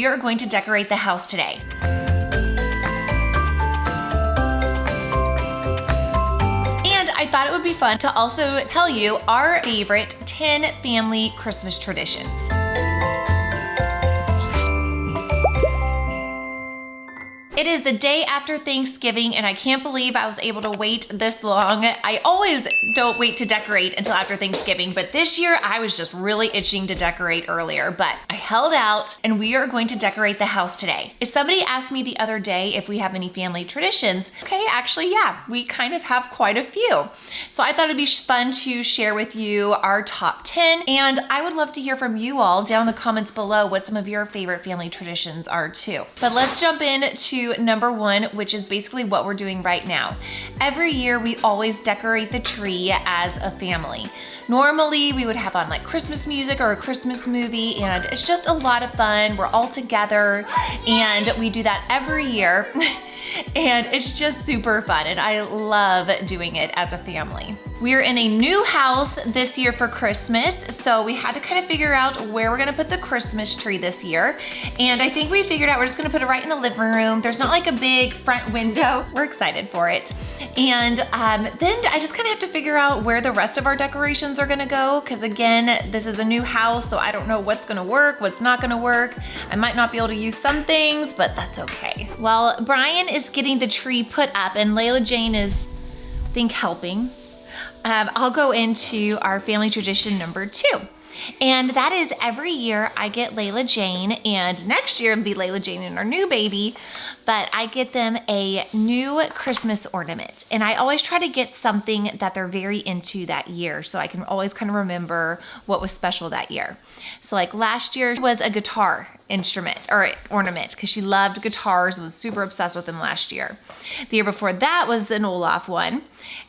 we are going to decorate the house today. And I thought it would be fun to also tell you our favorite 10 family Christmas traditions. It is the day after Thanksgiving and I can't believe I was able to wait this long. I always don't wait to decorate until after Thanksgiving, but this year I was just really itching to decorate earlier, but I held out and we are going to decorate the house today. If somebody asked me the other day if we have any family traditions, okay, actually, yeah, we kind of have quite a few. So I thought it'd be fun to share with you our top 10, and I would love to hear from you all down in the comments below what some of your favorite family traditions are too. But let's jump into number 1, which is basically what we're doing right now. Every year we always decorate the tree as a family. Normally we would have on like Christmas music or a Christmas movie, and it's just a lot of fun. We're all together and we do that every year. And it's just super fun and I love doing it as a family. We're in a new house this year for Christmas, so we had to kind of figure out where we're gonna put the Christmas tree this year. And I think we figured out we're just gonna put it right in the living room. There's not like a big front window. We're excited for it. And then I just kind of have to figure out where the rest of our decorations are gonna go, because again, this is a new house, so I don't know what's gonna work, what's not gonna work. I might not be able to use some things, but that's okay. Well, Brian is getting the tree put up and Layla Jane is, I think, helping. I'll go into our family tradition number 2. And that is every year I get Layla Jane, and next year it'll be Layla Jane and our new baby, but I get them a new Christmas ornament. And I always try to get something that they're very into that year, so I can always kind of remember what was special that year. So like last year was a guitar instrument or ornament because she loved guitars, was super obsessed with them last year. The year before that was an Olaf one.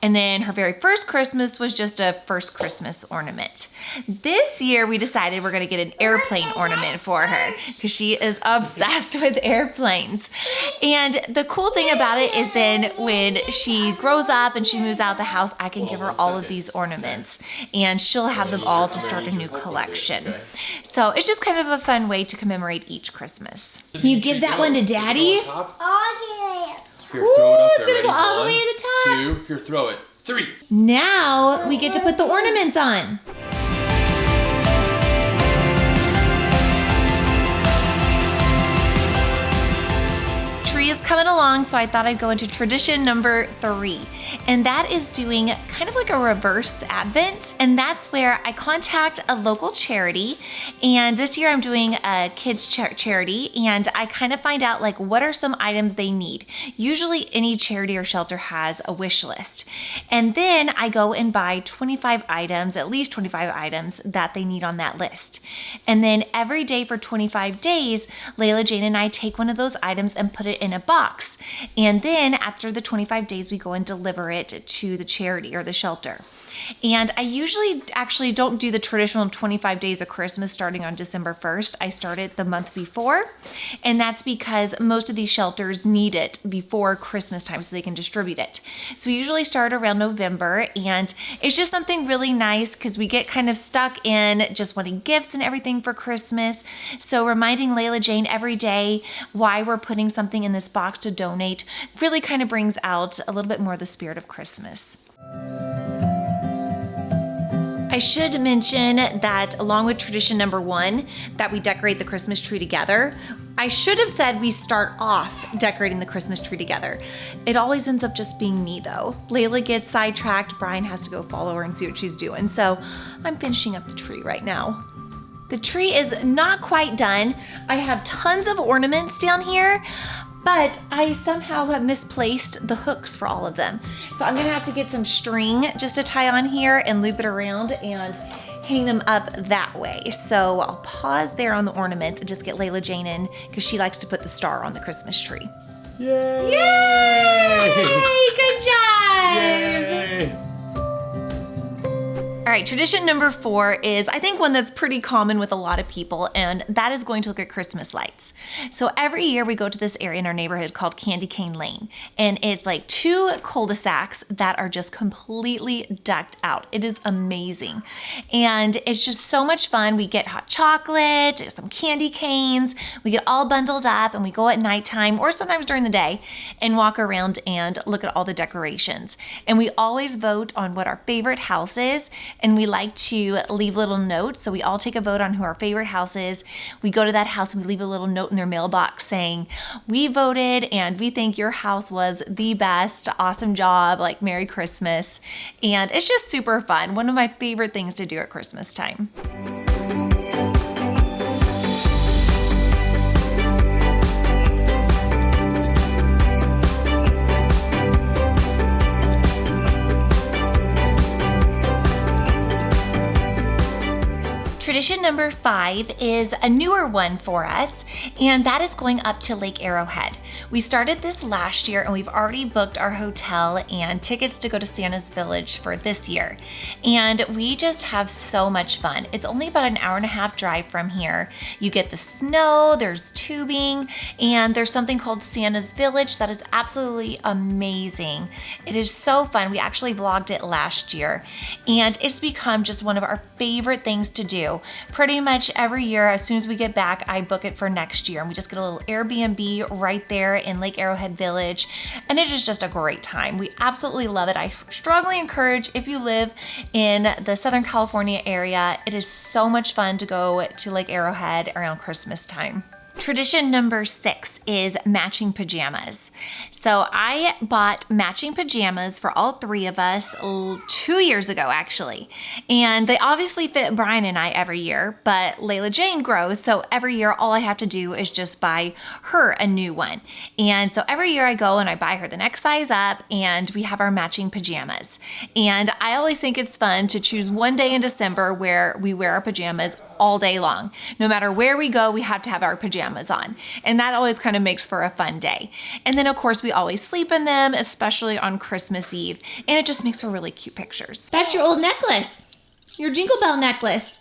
And then her very first Christmas was just a first Christmas ornament. This year we decided we're gonna get an airplane ornament for her because she is obsessed with airplanes. And the cool thing about it is then when she grows up and she moves out of the house, I can give her all of these ornaments and she'll have them all to start a new collection. So it's just kind of a fun way to commemorate each Christmas. Can you give that one to Daddy? Here, throw it up it's gonna go all the way to the top. 2, here, throw it. 3. Now we get to put the ornaments on. Tree is coming along, so I thought I'd go into tradition number 3. And that is doing kind of like a reverse Advent. And that's where I contact a local charity. And this year I'm doing a kids charity, and I kind of find out like what are some items they need. Usually any charity or shelter has a wish list. And then I go and buy 25 items, at least 25 items that they need on that list. And then every day for 25 days, Layla Jane and I take one of those items and put it in a box. And then after the 25 days, we go and deliver it to the charity or the shelter. And I usually actually don't do the traditional 25 days of Christmas starting on December 1st. I start it the month before. And that's because most of these shelters need it before Christmas time so they can distribute it. So we usually start around November, and it's just something really nice because we get kind of stuck in just wanting gifts and everything for Christmas. So reminding Layla Jane every day why we're putting something in this box to donate really kind of brings out a little bit more of the spirit of Christmas. I should mention that along with tradition number 1, that we decorate the Christmas tree together. I should have said we start off decorating the Christmas tree together. It always ends up just being me though. Layla gets sidetracked, Brian has to go follow her and see what she's doing. So I'm finishing up the tree right now. The tree is not quite done. I have tons of ornaments down here, but I somehow have misplaced the hooks for all of them. So I'm gonna have to get some string just to tie on here and loop it around and hang them up that way. So I'll pause there on the ornaments and just get Layla Jane in because she likes to put the star on the Christmas tree. Yay! Yay! Good job! Yay! All right, tradition number 4 is, I think, one that's pretty common with a lot of people, and that is going to look at Christmas lights. So every year we go to this area in our neighborhood called Candy Cane Lane, and it's like 2 cul-de-sacs that are just completely decked out. It is amazing, and it's just so much fun. We get hot chocolate, some candy canes, we get all bundled up, and we go at nighttime or sometimes during the day and walk around and look at all the decorations. And we always vote on what our favorite house is, and we like to leave little notes. So we all take a vote on who our favorite house is. We go to that house and we leave a little note in their mailbox saying, we voted and we think your house was the best, awesome job, like Merry Christmas. And it's just super fun. One of my favorite things to do at Christmas time. Tradition number 5 is a newer one for us, and that is going up to Lake Arrowhead. We started this last year and we've already booked our hotel and tickets to go to Santa's Village for this year. And we just have so much fun. It's only about an hour-and-a-half drive from here. You get the snow, there's tubing, and there's something called Santa's Village that is absolutely amazing. It is so fun. We actually vlogged it last year, and it's become just one of our favorite things to do. Pretty much every year, as soon as we get back, I book it for next year, and we just get a little Airbnb right there in Lake Arrowhead Village, and it is just a great time. We absolutely love it. I strongly encourage, if you live in the Southern California area, it is so much fun to go to Lake Arrowhead around Christmas time. Tradition number 6 is matching pajamas. So I bought matching pajamas for all 3 of us 2 years ago, actually. And they obviously fit Brian and I every year, but Layla Jane grows, so every year all I have to do is just buy her a new one. And so every year I go and I buy her the next size up, and we have our matching pajamas. And I always think it's fun to choose one day in December where we wear our pajamas all day long. No matter where we go, we have to have our pajamas on. And that always kind of makes for a fun day. And then of course we always sleep in them, especially on Christmas Eve. And it just makes for really cute pictures. That's your old necklace. Your Jingle Bell necklace.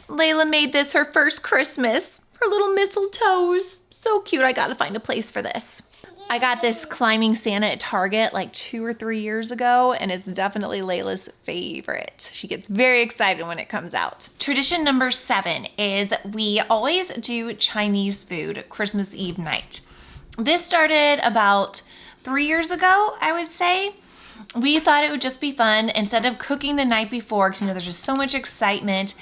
Layla made this her first Christmas. Her little mistletoes. So cute. I gotta find a place for this. I got this climbing Santa at Target like 2 or 3 years ago, and it's definitely Layla's favorite. She gets very excited when it comes out. Tradition number 7 is we always do Chinese food Christmas Eve night. This started about 3 years ago, I would say. We thought it would just be fun instead of cooking the night before, because there's just so much excitement,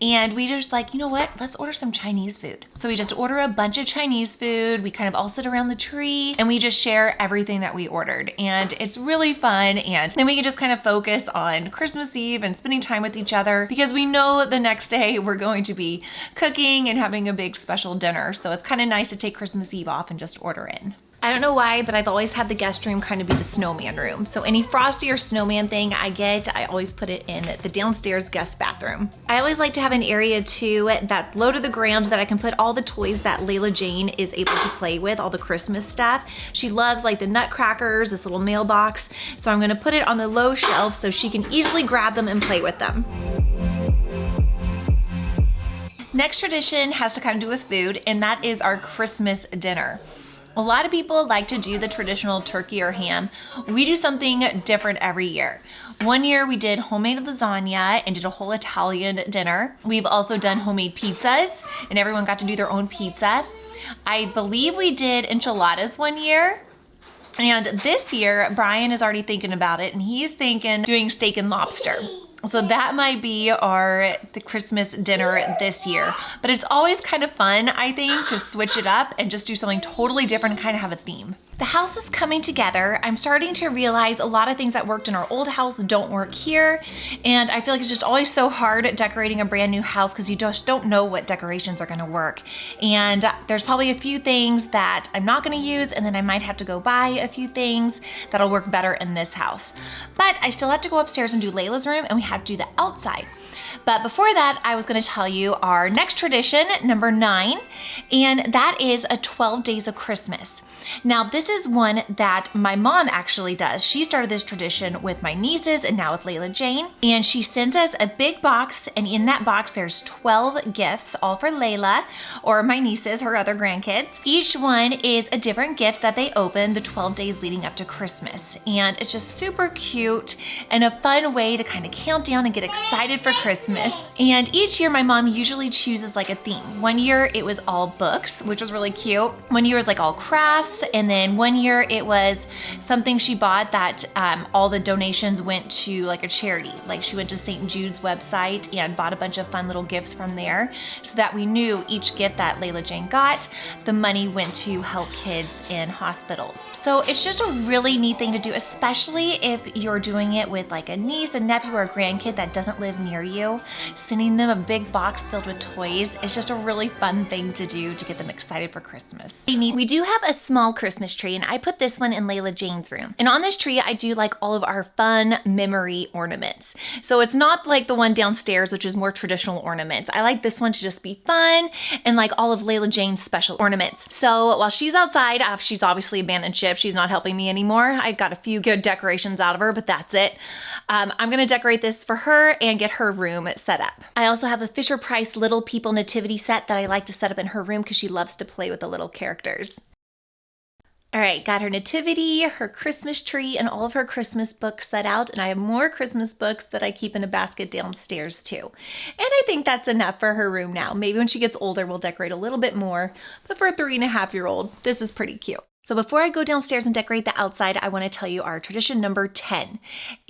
and we just like, you know what, let's order some Chinese food. So we just order a bunch of Chinese food, we kind of all sit around the tree, and we just share everything that we ordered, and it's really fun. And then we can just kind of focus on Christmas Eve and spending time with each other, because we know the next day we're going to be cooking and having a big special dinner, so it's kind of nice to take Christmas Eve off and just order in. I don't know why, but I've always had the guest room kind of be the snowman room. So any frosty or snowman thing I get, I always put it in the downstairs guest bathroom. I always like to have an area too that's low to the ground that I can put all the toys that Layla Jane is able to play with, all the Christmas stuff. She loves like the nutcrackers, this little mailbox. So I'm gonna put it on the low shelf so she can easily grab them and play with them. Next tradition has to kind of do with food, and that is our Christmas dinner. A lot of people like to do the traditional turkey or ham. We do something different every year. One year we did homemade lasagna and did a whole Italian dinner. We've also done homemade pizzas, and everyone got to do their own pizza. I believe we did enchiladas one year. And this year, Brian is already thinking about it, and he's thinking doing steak and lobster. So that might be the Christmas dinner this year. But it's always kind of fun, I think, to switch it up and just do something totally different and kind of have a theme. The house is coming together. I'm starting to realize a lot of things that worked in our old house don't work here. And I feel like it's just always so hard decorating a brand new house because you just don't know what decorations are gonna work. And there's probably a few things that I'm not gonna use, and then I might have to go buy a few things that'll work better in this house. But I still have to go upstairs and do Layla's room, and we have to do the outside. But before that, I was gonna tell you our next tradition, number 9, and that is a 12 days of Christmas. Now, this is one that my mom actually does. She started this tradition with my nieces and now with Layla Jane, and she sends us a big box, and in that box there's 12 gifts, all for Layla, or my nieces, her other grandkids. Each one is a different gift that they open the 12 days leading up to Christmas, and it's just super cute and a fun way to kind of count down and get excited for Christmas. And each year my mom usually chooses like a theme. One year it was all books, which was really cute. One year it was like all crafts, and then one year it was something she bought that all the donations went to like a charity. Like she went to St. Jude's website and bought a bunch of fun little gifts from there so that we knew each gift that Layla Jane got, the money went to help kids in hospitals. So it's just a really neat thing to do, especially if you're doing it with like a niece, a nephew, or a grandkid that doesn't live near you. Sending them a big box filled with toys is just a really fun thing to do to get them excited for Christmas. We do have a small Christmas tree, and I put this one in Layla Jane's room. And on this tree, I do like all of our fun memory ornaments. So it's not like the one downstairs, which is more traditional ornaments. I like this one to just be fun and like all of Layla Jane's special ornaments. So while she's outside, she's obviously abandoned ship. She's not helping me anymore. I got a few good decorations out of her, but that's it. I'm gonna decorate this for her and get her room set up. I also have a Fisher-Price Little People nativity set that I like to set up in her room because she loves to play with the little characters. All right, got her nativity, her Christmas tree, and all of her Christmas books set out, and I have more Christmas books that I keep in a basket downstairs too. And I think that's enough for her room now. Maybe when she gets older, we'll decorate a little bit more, but for a 3.5-year-old, this is pretty cute. So before I go downstairs and decorate the outside, I want to tell you our tradition number 10,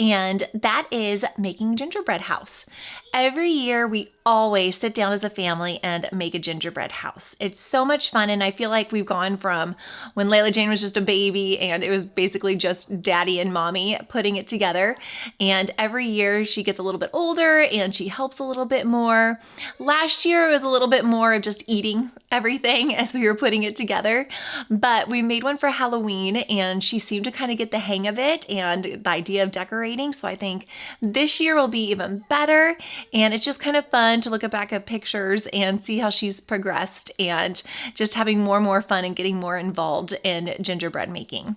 and that is making gingerbread house. Every year, we always sit down as a family and make a gingerbread house. It's so much fun, and I feel like we've gone from when Layla Jane was just a baby and it was basically just daddy and mommy putting it together, and every year she gets a little bit older and she helps a little bit more. Last year it was a little bit more of just eating everything as we were putting it together, but we made one for Halloween and she seemed to kind of get the hang of it and the idea of decorating, so I think this year will be even better, and it's just kind of fun to look back at pictures and see how she's progressed and just having more and more fun and getting more involved in gingerbread making.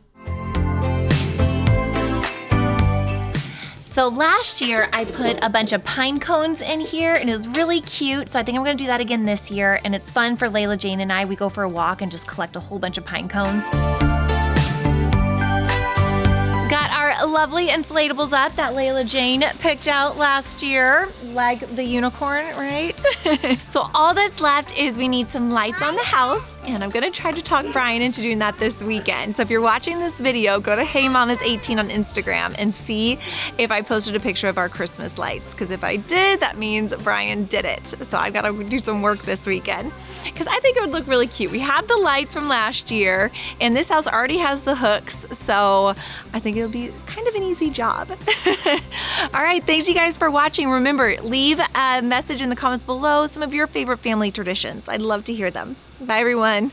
So last year I put a bunch of pine cones in here and it was really cute. So I think I'm gonna do that again this year, and it's fun for Layla Jane and I. We go for a walk and just collect a whole bunch of pine cones. Got our lovely inflatables up that Layla Jane picked out last year, like the unicorn, right? So all that's left is we need some lights on the house, and I'm gonna try to talk Brian into doing that this weekend. So if you're watching this video, go to Hey Mamas 18 on Instagram and see if I posted a picture of our Christmas lights, because if I did, that means Brian did it. So I've gotta do some work this weekend, because I think it would look really cute. We have the lights from last year, and this house already has the hooks, so I think it'll be kind of an easy job. All right, thanks you guys for watching. Remember, leave a message in the comments below some of your favorite family traditions. I'd love to hear them. Bye everyone.